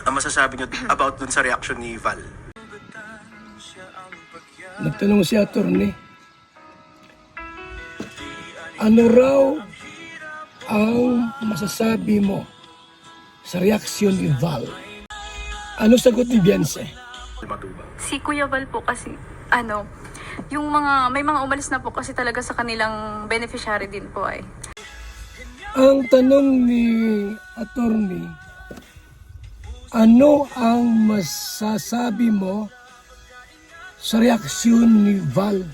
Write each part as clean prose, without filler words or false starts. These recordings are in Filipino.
Ang masasabi niyo about dun sa reaction ni Val? Nagtanong si attorney, ano raw ang masasabi mo sa reaksyon ni Val? Ano sagot ni Beyonce? Matubang. Si Kuya Val po kasi, may mga umalis na po kasi talaga sa kanilang beneficiary din po ay. Ang tanong ni attorney, ano ang masasabi mo sa reaksyon ni Val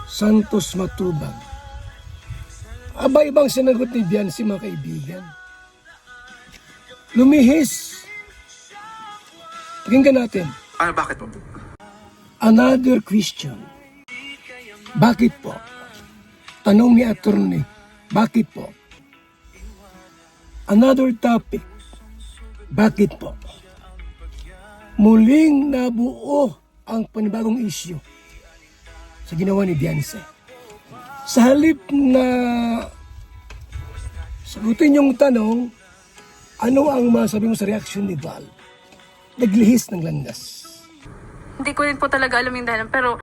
Santos Matubang? Aba, ibang sinagot ni Beyonce, mga kaibigan. Lumihis. Pakinggan natin. Bakit po? Another question. Bakit po? Tanong ni attorney, bakit po? Another topic. Bakit po? Muling nabuo ang panibagong issue sa ginawa ni Beyonce. Sa halip na sagutin yung tanong, ano ang masabi mo sa reaksyon ni Val? Naglihis ng landas. Hindi ko rin po talaga alam yung dahilan, pero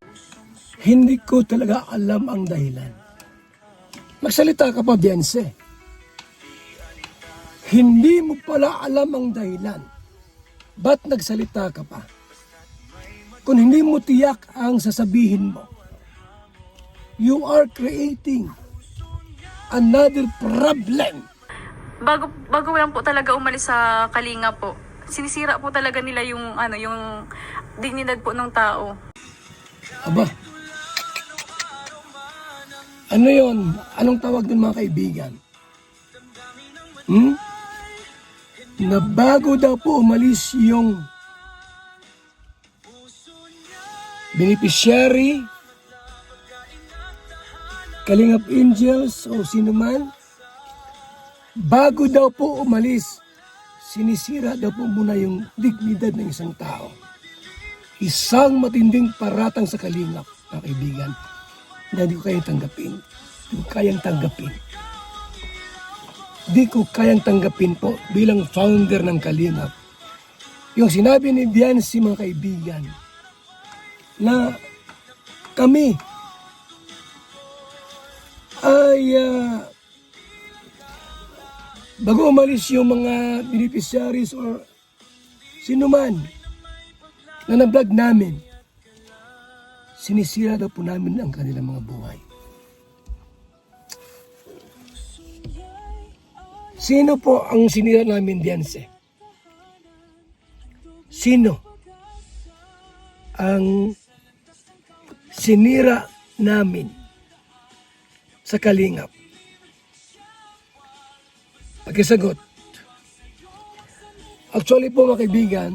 Hindi ko talaga alam ang dahilan. Magsalita ka pa, Beyonce. Hindi mo pala alam ang dahilan. Ba't nagsalita ka pa? Kung hindi mo tiyak ang sasabihin mo, you are creating another problem. bago lang po talaga umalis sa Kalinga po, sinisira po talaga nila yung dignidad po ng tao. Aba, ano yon? Anong tawag ng mga kaibigan? Na bago daw po umalis yung beneficiary, Kalingap Angels o sino man, bago daw po umalis, sinisira daw po muna yung dignidad ng isang tao. Isang matinding paratang sa Kalingap, mga kaibigan, na hindi ko kayang tanggapin. Hindi ko kayang tanggapin. Hindi ko kayang tanggapin po bilang founder ng Kalingap. Yung sinabi ni Beyonce, mga kaibigan, na kami ay bago umalis yung mga beneficiaries or sino man na na-vlog namin, sinisira daw po namin ang kanilang mga buhay. Sino po ang sinira namin, Beyonce? Sino ang sinira namin sa Kalingap? Pagkasagot. Actually po, mga kaibigan,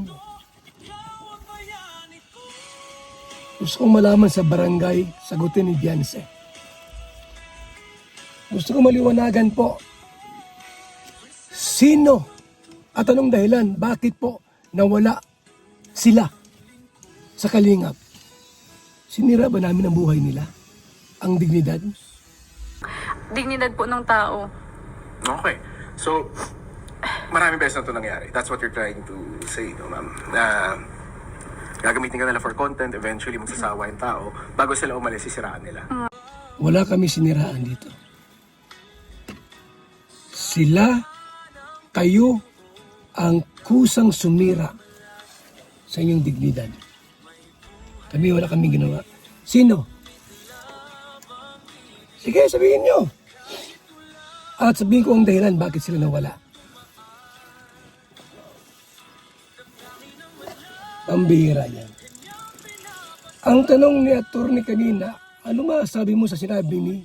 gusto kong malaman sa barangay, sagutin ni Beyonce. Gusto kong maliwanagan po, sino at anong dahilan, bakit po nawala sila sa Kalingap? Sinira ba namin ang buhay nila? Ang dignidad? Dignidad po ng tao. Okay. So, maraming beses na ito nangyari. That's what you're trying to say, no, ma'am? Na gagamitin ka nila for content, eventually magsasawa yung tao, bago sila umalis, sisiraan nila. Wala kami siniraan dito. Sila, kayo, ang kusang sumira sa inyong dignidad. Wala kami ginawa. Sino? Sige, sabihin nyo. At sabihin ko ang dahilan bakit sila nawala. Pambihira yan. Ang tanong ni attorney kanina, ano masabi mo sa sinabi ni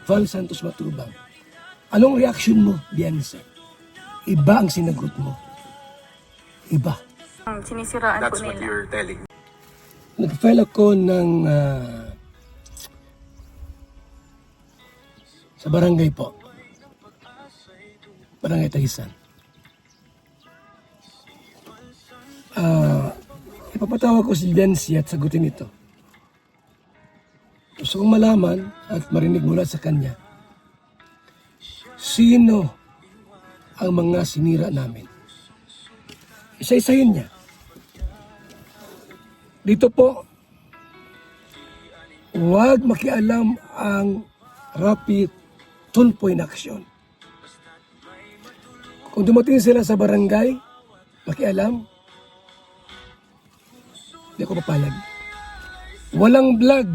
Val Santos Matubang? Anong reaction mo, Beyonce? Iba ang sinagot mo. Iba. Sinisiraan That's po what nila. you're telling. Nag-file ako ng sa barangay po. Barangay Tagisan. Ipapatawag ko si Beyonce at sagutin ito. Gusto kong malaman at marinig mula sa kanya, sino ang mga sinira namin? Isa-isahin niya. Dito po, huwag makialam ang Rapi Tulfo in action. Kung dumating sila sa barangay, makialam, hindi ako papalag. Walang vlog.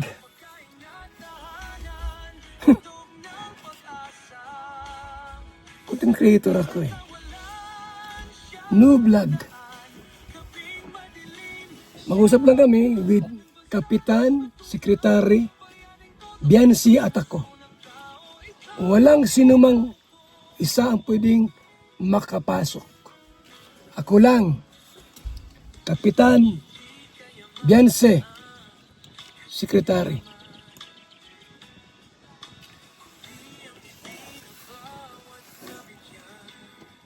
Content creator ako eh. No vlog. Mag-usap lang kami with Kapitan, Secretary, Biancy at ako. Walang sinumang isa ang pwedeng makapasok. Ako lang, Kapitan, Biancy, Secretary.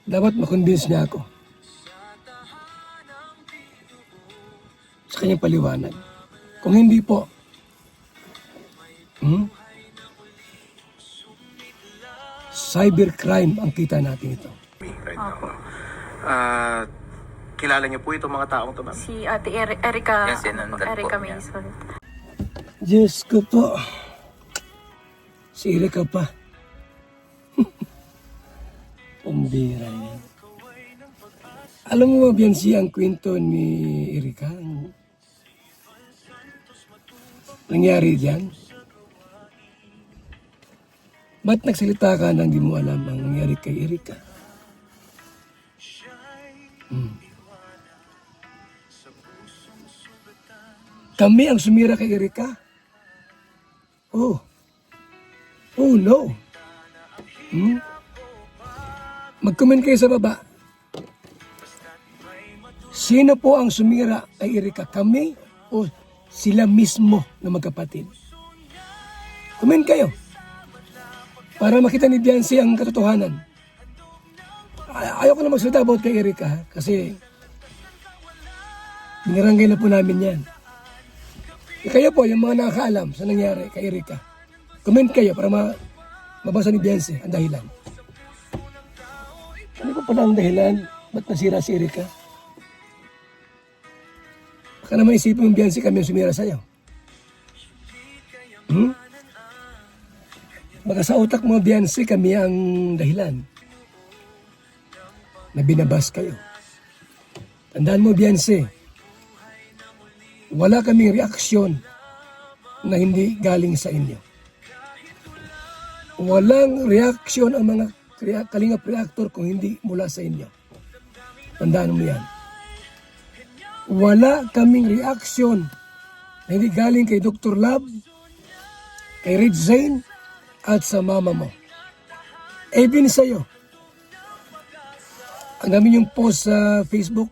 Dapat makonvince niya ako sa kanyang paliwanag. Kung hindi po, cybercrime ang kita natin ito. Right now. Kilala niyo po itong mga taong to, ma'am? Si Ate Erica, Yes, sinundan po Erica niya. Mason. Diyos ko po. Si Erika pa. Pambira yan. Alam mo ba, Biancy, ang kwento ni Erika? Ang nangyari diyan? Ba't nagsalita ka nang di mo alam ang nangyari kay Erika? Kami ang sumira kay Erika? Oh. Oh no. Mag-comment kayo sa baba. Sino po ang sumira kay Erika? Kami o sila mismo na magkapatid? Comment kayo. Para makita ni Biancy ang katotohanan. Ayoko na magsalita about kay Erika kasi binarangay na po namin yan. Kayo po, yung mga nakakaalam sa nangyari kay Erika. Comment kayo para mabasa ni Biancy ang dahilan. Ano pa pala ang dahilan? Ba't nasira si Erika? Baka naman isipin mo, Biancy, kami ang sumira sa'yo. Baka sa utak mo, Biancy, kami ang dahilan na binabas kayo. Tandaan mo, Biancy, wala kaming reaksyon na hindi galing sa inyo. Walang reaksyon ang mga Kalingap reactor kung hindi mula sa inyo. Tandaan mo yan. Wala kaming reaksyon na hindi galing kay Dr. Lab, kay Red Zane, at sa mama mo. Even sa'yo. Ang dami yung post sa Facebook.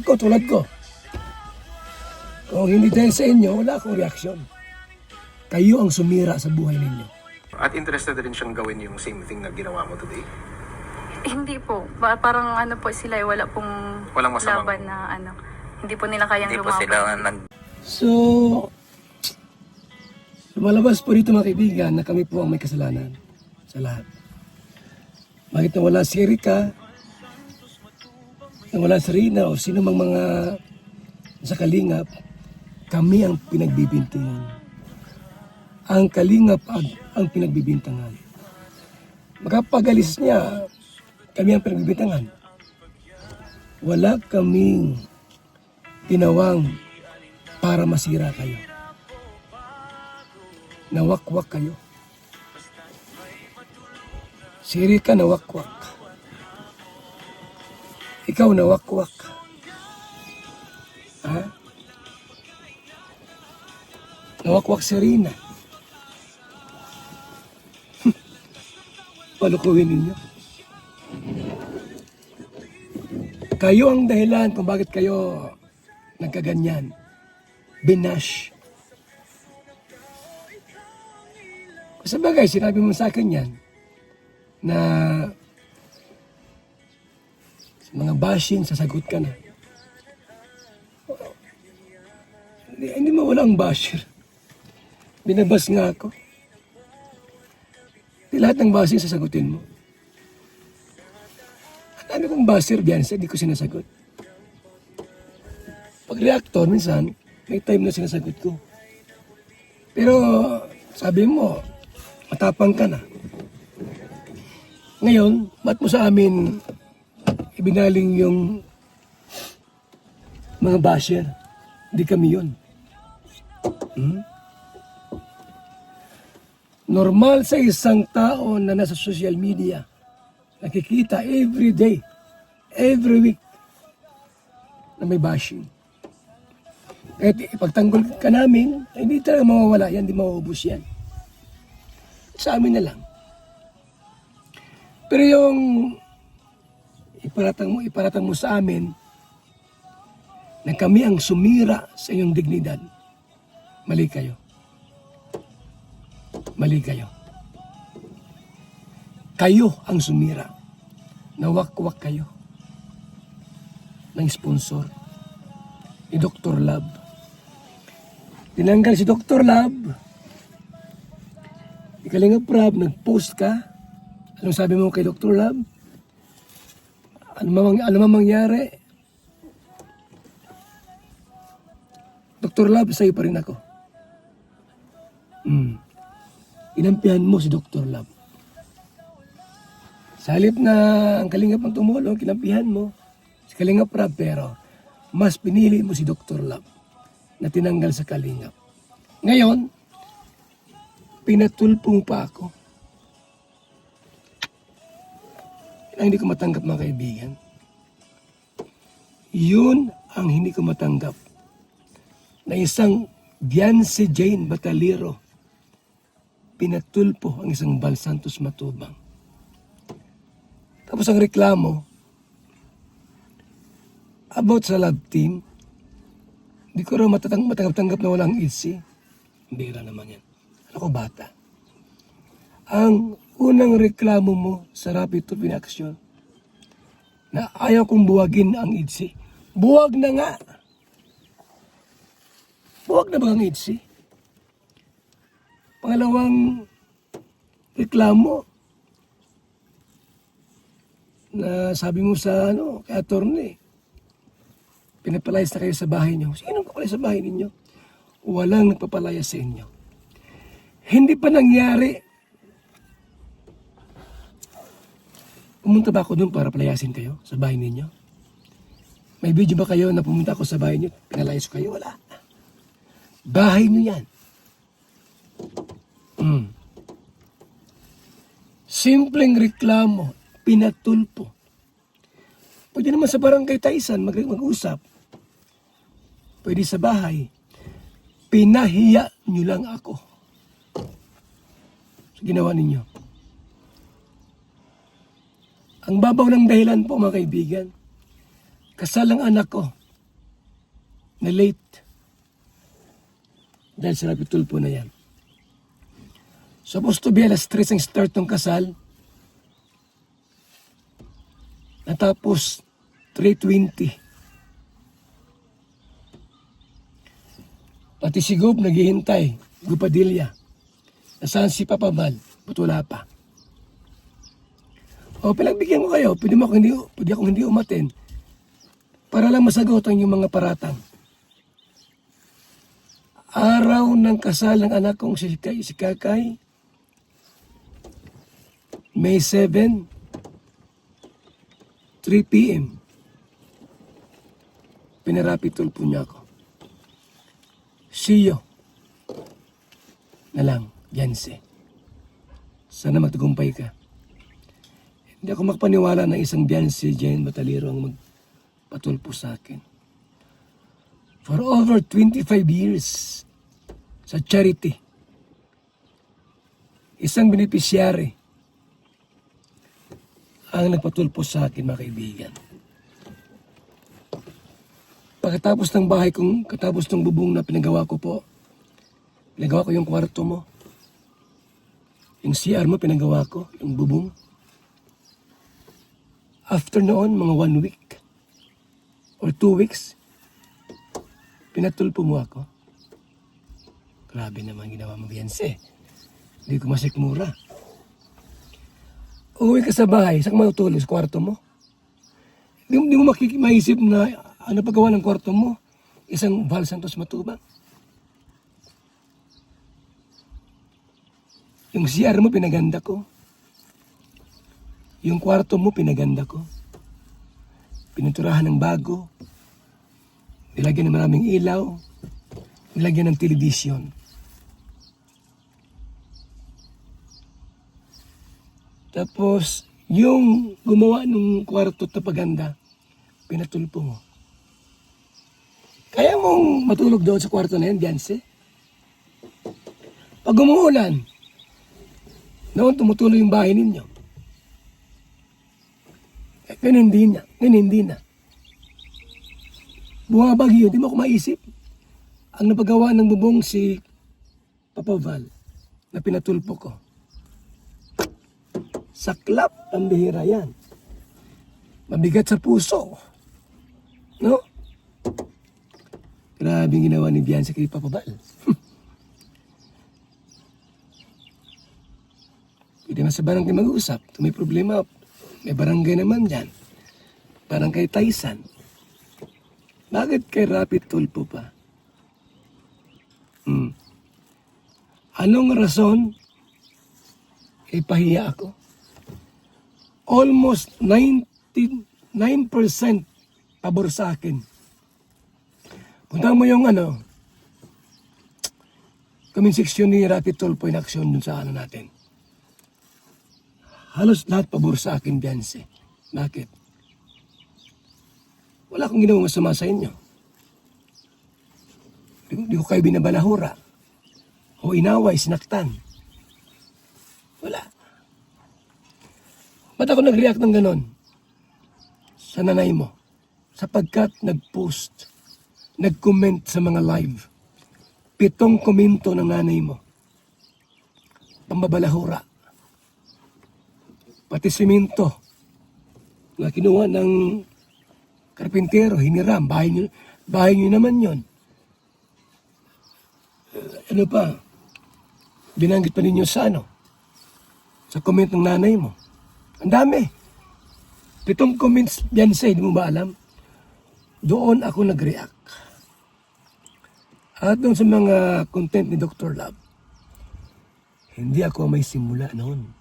Ako, tulad ko. Kung hindi dahil sa inyo, wala akong reaksyon. Kayo ang sumira sa buhay ninyo. At interested rin siyang gawin yung same thing na ginawa mo today? Hindi po. Parang ano po sila, wala pong Walang masamang- laban na ano. Hindi po nila kayang Hindi po lumaban. sila nag... So, lumalabas po dito mga kaibigan na kami po ang may kasalanan sa lahat. Bakit nawala si Erika, nawala si Rina o sino mang mga sa Kalingap, kami ang pinagbibintangan. Ang Kalingap ang pinagbibintangan. Makapagalis niya, kami ang pinagbibintangan. Wala kaming tinawang para masira kayo. Nawakwak kayo. Si Erika nawakwak. Ikaw nawakwak. Ha? Nawakwak si Rina. Palukuhin ninyo. Kayo ang dahilan kung bakit kayo nagkaganyan. Binash. Sa bagay, sinabi mo sa akin yan na sa mga bashing, sasagot ka na. Hindi mo walang basher. Binabas nga ako. Di lahat ng bashing sasagutin mo. Dami kong buzzer diyan, di ko sinasagot. Pag reactor, minsan, may time na sinasagot ko. Pero, sabi mo, matapang ka na. Ngayon, ba't mo sa amin ibinaling yung mga basher? Hindi kami yun. Normal sa isang tao na nasa social media, nakikita every day, every week, na may bashing. Kahit ipagtanggol ka namin, ay hindi talaga mawawala yan, hindi mauubos yan. Sa amin na lang. Pero yung iparatang mo sa amin na kami ang sumira sa iyong dignidad, mali kayo. Mali kayo. Kayo ang sumira. Nawakwak kayo ng sponsor ni Dr. Love. Tinanggal si Dr. Love. Ikalinga Prab, nag-post ka. Anong sabi mo kay Dr. Love? Ano mang mangyari? Dr. Love, sa'yo pa rin ako. Inampihan mo si Dr. Love. Sa halip na ang Kalingap ang tumulong, kinampihan mo si Kalingap Prab, pero mas pinili mo si Dr. Love na tinanggal sa Kalingap. Ngayon, pinatulpong pa ako. Ang hindi ko matanggap, mga kaibigan. Yun ang hindi ko matanggap. Na isang Biancy Jane Batalero pinatulpo ang isang Bal Santos Matubang. Tapos ang reklamo about sa love team, hindi ko rin matanggap-tanggap na walang itsi. Bira naman yan. Ano ko, bata? Ang unang reklamo mo sa Rapid Tulpo in Action na ayaw kong buwagin ang itsi. Buwag na nga! Buwag na ba ang itsi? Pangalawang reklamo na sabi mo sa kay attorney, pinapalayas na kayo sa bahay niyo. Sino nagpapalayas sa bahay ninyo? Walang nagpapalayas sa inyo. Hindi pa nangyari. Pumunta ba ako doon para palayasin kayo sa bahay ninyo? May video ba kayo na pumunta ako sa bahay niyo, pinalayas ko kayo? Wala. Bahay niyo yan. Simpleng reklamo, pinatulpo. Pwede naman sa barangay Taisan mag-usap. Pwede sa bahay. Pinahiya nyo lang ako. So, ginawa ninyo. Ang babaw ng dahilan po, mga kaibigan, kasal ang anak ko na late dahil sa Rapid Tulpo na yan. Supposed to be alas 3 ang start ng kasal. Natapos 3:20. Pati si Gob naghihintay, Gupadilla. Nasaan si Papa Bal? Ba't wala pa? O, pinagbigyan ko kayo. Pwede akong hindi umaten para lang masagot ang inyong mga paratang. Araw ng kasal ng anak kong si Kakay, May 7, 3 p.m. Pinarapid tulpo niya ako. See you. Na lang, Yancy. Sana magtagumpay ka. Hindi ako makapaniwala na isang Biancy Jane Batalero ang magpatulpo sa akin. For over 25 years sa charity, isang beneficiary ang nagpatulpo sa akin, mga kaibigan. Pagkatapos ng bahay kong, katapos ng bubong na pinagawa ko po, pinagawa ko yung kwarto mo. Yung CR mo, pinagawa ko, yung bubong. After noon, mga 1 week or 2 weeks, pinatulpo mo ako. Grabe naman ginawa mo, Biancy. Hindi ko masikmura. Uwi ka sa bahay, saan ka matutulog? Sa kwarto mo? Di mo maisip na ang napagawa ng kwarto mo, isang Val Santos Matubang. Yung CR mo, pinaganda ko. Yung kwarto mo, pinaganda ko. Pininturahan ng bago. Nilagyan ng maraming ilaw. Nilagyan ng television. Tapos, yung gumawa ng kwarto at paganda, pinatulpo mo. Kaya mong matulog doon sa kwarto na yan, Beyonce? Pag umuulan, noon tumutuloy yung bahay ninyo. Ngayon hindi na. Bumabagyo, di mo ako maisip. Ang napagawa ng bubong si Papa Val na pinatulpo ko. Saklap, ang bihira yan. Mabigat sa puso. No? Grabe ang ginawa ni Beyonce kay Papa Val. Pwede na sa barangay mag-uusap. Kung may problema, may barangay naman dyan. Barangay Taysan. Bakit kay Rapid Tulpo pa? Anong rason? Ipahiya ako. Almost 99% pabor sa akin. Punta mo yung comment section ni Rapid Tulpo in action dun sa natin. Halos lahat pabor sa akin, Beyonce. Bakit? Wala akong ginawang masama sa inyo. Di ko kayo binabalahura. O inaway, sinaktan. Wala. Ba't ako nag-react ng ganon? Sa nanay mo. Sapagkat nag-post, nag-comment sa mga live. 7 komento ng nanay mo. Pambabalahura. Pati simento na kinuha ng karpintero, hiniram, bahay nyo naman yon. Ano pa, binanggit pa ninyo sa sa comment ng nanay mo. Ang dami. 7 comments, Beyonce, di mo ba alam? Doon ako nag-react. At doon sa mga content ni Dr. Love, hindi ako may simula noon.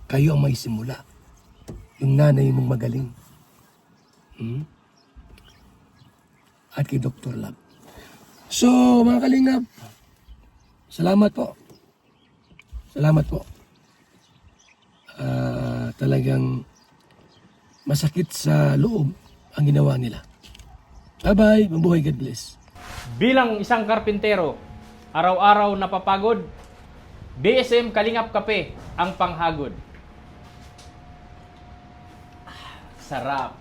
Kayo ang may simula. Yung nanay mong magaling. At kay Dr. Love. So, mga kalingap, salamat po. Salamat po. Talagang masakit sa loob ang ginawa nila. Bye-bye. Mabuhay. God bless. Bilang isang karpintero, araw-araw napapagod, BSM Kalingap Kape ang panghagod. Sarap.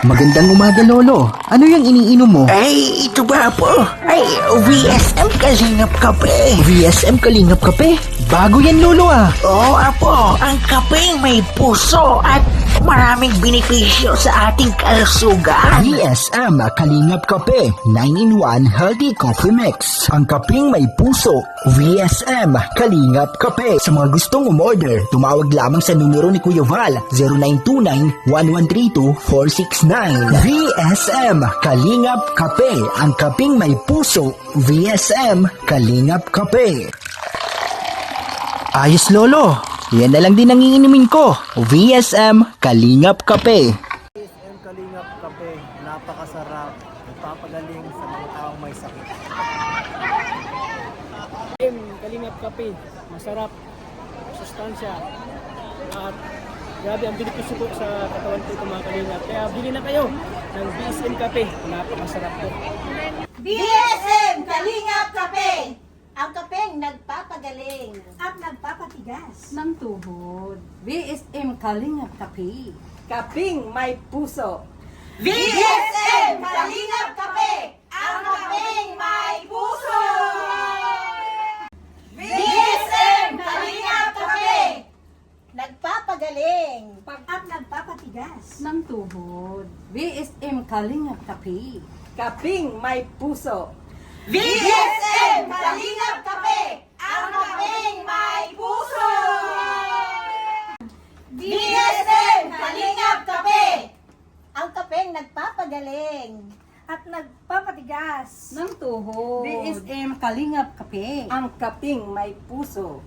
Magandang umaga, Lolo. Ano yung iniinom mo? Ay, ito ba po? Ay, VSM Kalingap Kape. VSM Kalingap Kape? Bago yan, Lolo ah. Oo, apo. Ang kapeng may puso at maraming benepisyo sa ating kalusugan. VSM Kalingap Kape 9-in-1 Healthy Coffee Mix. Ang kapeng may puso. VSM Kalingap Kape. Sa mga gustong umorder, tumawag lamang sa numero ni Kuya Val 0929-1132-469. VSM Kalingap Kape. Ang kapeng may puso. VSM Kalingap Kape. Ayos, Lolo. Yan na lang din ang iinumin ko. VSM Kalingap Kape. VSM Kalingap Kape, napakasarap, nagpapagaling sa mga taong may sakit. Kalingap Kape, masarap, sustansya, at grabe ang benepisyo po sa katawan ko ito mga kalingap. Kaya bili na kayo ng VSM Kape, napakasarap po. BSM Kalingap Kape! Ang kapeng nagpapagaling at nagpapatigas ng tuhod. VSM Kalingap Kape. Kaping may puso. BSM Kalingap Kape! Ang kapeng may puso! BSM Kalingap Kape! Nagpapagaling at nagpapatigas ng tuhod. VSM Kalingap Kape. Kaping may puso. BSM Kalingap Kape! Ang kapeng may puso! BSM Kalingap nagpapagaling at nagpapatigas ng tuhod. BSM Kalingap Kape. ang kaping may puso.